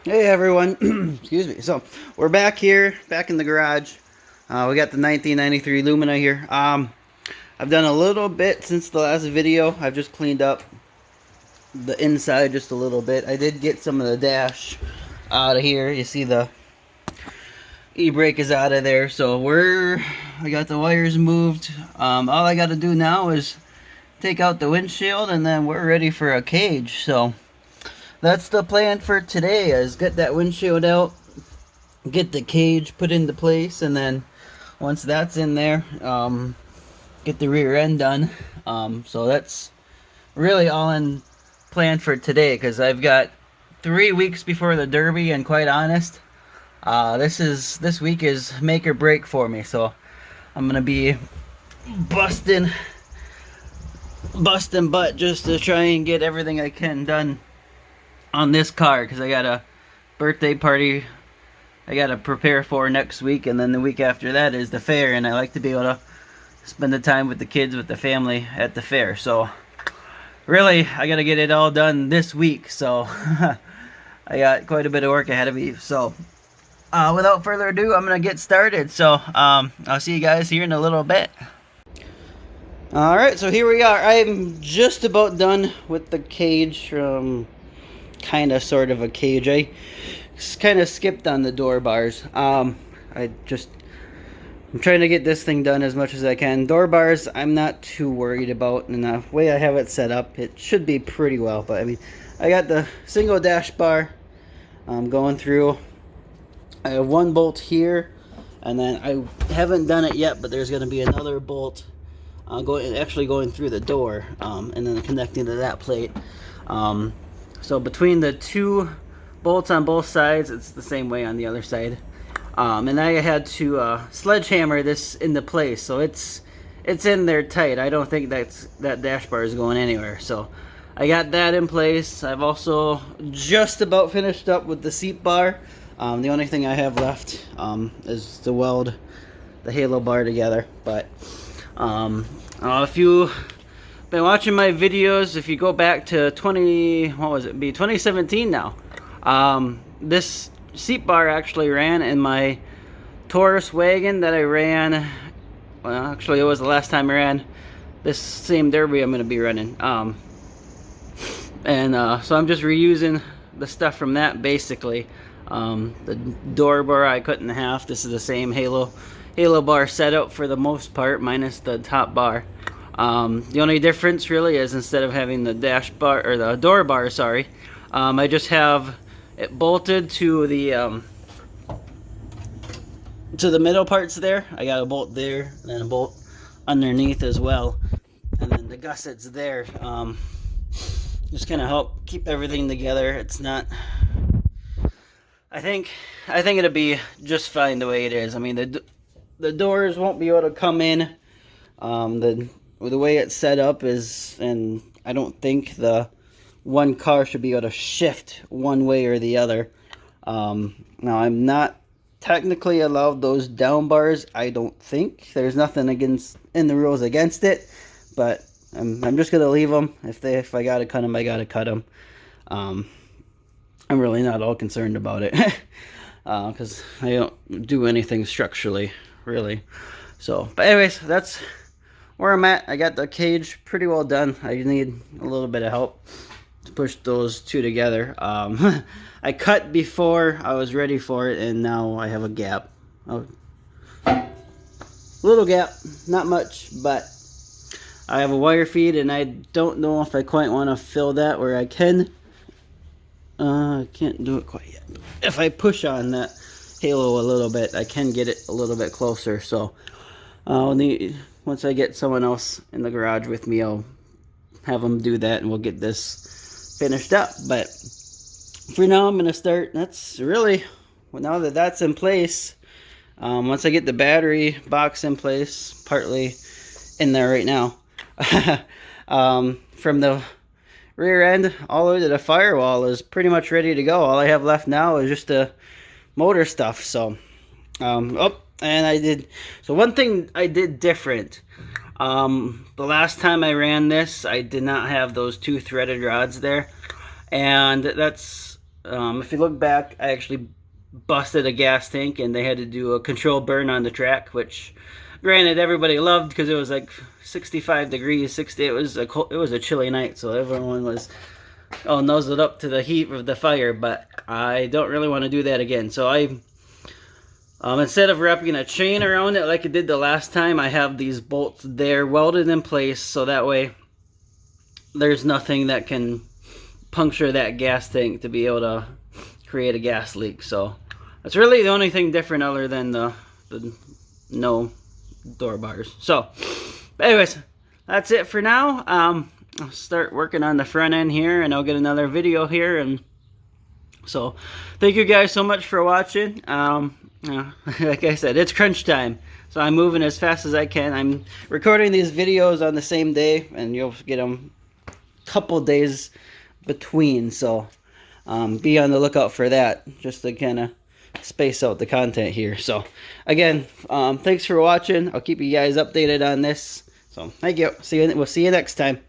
Hey everyone, excuse me. So we're back here, back in the garage. We got the 1993 Lumina here. I've done a little bit since the last video. I've just cleaned up the inside just a little bit. I did get some of the dash out of here. You see the e-brake is out of there. So I got the wires moved. All I got to do now is take out the windshield, and then we're ready for a cage. So that's the plan for today, is get that windshield out, get the cage put into place, and then once that's in there, get the rear end done. So that's really all in plan for today, because I've got 3 weeks before the Derby, and quite honest, this week is make or break for me. So I'm gonna be busting butt just to try and get everything I can done on this car, because I got a birthday party I gotta prepare for next week, and then the week after that is the fair, and I like to be able to spend the time with the kids, with the family at the fair. So really, I gotta get it all done this week, so I got quite a bit of work ahead of me. So without further ado, I'm gonna get started. So I'll see you guys here in a little bit. Alright, so here we are. I'm just about done with the cage. Kind of sort of a cage. I kind of skipped on the door bars. I'm trying to get this thing done as much as I can. Door bars I'm not too worried about, and the way I have it set up, it should be pretty well. But I mean, I got the single dash bar going through. I have one bolt here, and then I haven't done it yet, but there's going to be another bolt going through the door, and then connecting to that plate. So between the two bolts on both sides, it's the same way on the other side. And I had to sledgehammer this into place, so it's in there tight. I don't think that dash bar is going anywhere. So I got that in place. I've also just about finished up with the seat bar. The only thing I have left is to weld the halo bar together. But if you been watching my videos, if you go back to 2017 now, this seat bar actually ran in my Taurus wagon that I ran. Well, actually, it was the last time I ran this same Derby I'm going to be running. So I'm just reusing the stuff from that, basically. The door bar I cut in half. This is the same halo bar setup for the most part, minus the top bar. The only difference really is, instead of having the dash bar, or the door bar, sorry, I just have it bolted to the middle parts there. I got a bolt there, and then a bolt underneath as well, and then the gussets there. Just kind of help keep everything together. It's not. I think it'll be just fine the way it is. I mean, the doors won't be able to come in. The way it's set up is, and I don't think the one car should be able to shift one way or the other. Now, I'm not technically allowed those down bars. I don't think there's nothing in the rules against it, but I'm just gonna leave them. If I gotta cut them, I gotta cut them. I'm really not all concerned about it, because I don't do anything structurally, really. So, but anyways, that's where I'm at. I got the cage pretty well done. I need a little bit of help to push those two together. I cut before I was ready for it, and now I have a gap. A little gap, not much, but I have a wire feed, and I don't know if I quite want to fill that where I can. I can't do it quite yet. If I push on that halo a little bit, I can get it a little bit closer. So once I get someone else in the garage with me, I'll have them do that, and we'll get this finished up. But for now, I'm going to start. That's really, well, now that that's in place, once I get the battery box in place, partly in there right now, from the rear end all the way to the firewall is pretty much ready to go. All I have left now is just the motor stuff. So, so one thing I did different. The last time I ran this, I did not have those two threaded rods there, and that's If you look back, I actually busted a gas tank, and they had to do a controlled burn on the track, which granted everybody loved because it was like 65 degrees, 60. It was a chilly night, so everyone was all nuzzled up to the heat of the fire. But I don't really want to do that again, so I instead of wrapping a chain around it like I did the last time, I have these bolts there welded in place, so that way there's nothing that can puncture that gas tank to be able to create a gas leak. So that's really the only thing different other than the no door bars. So anyways, that's it for now. I'll start working on the front end here, and I'll get another video here. And so thank you guys so much for watching. Like I said, it's crunch time, so I'm moving as fast as I can. I'm recording these videos on the same day, and you'll get them a couple days between, so be on the lookout for that, just to kind of space out the content here. So again, thanks for watching. I'll keep you guys updated on this. So thank you. We'll see you next time.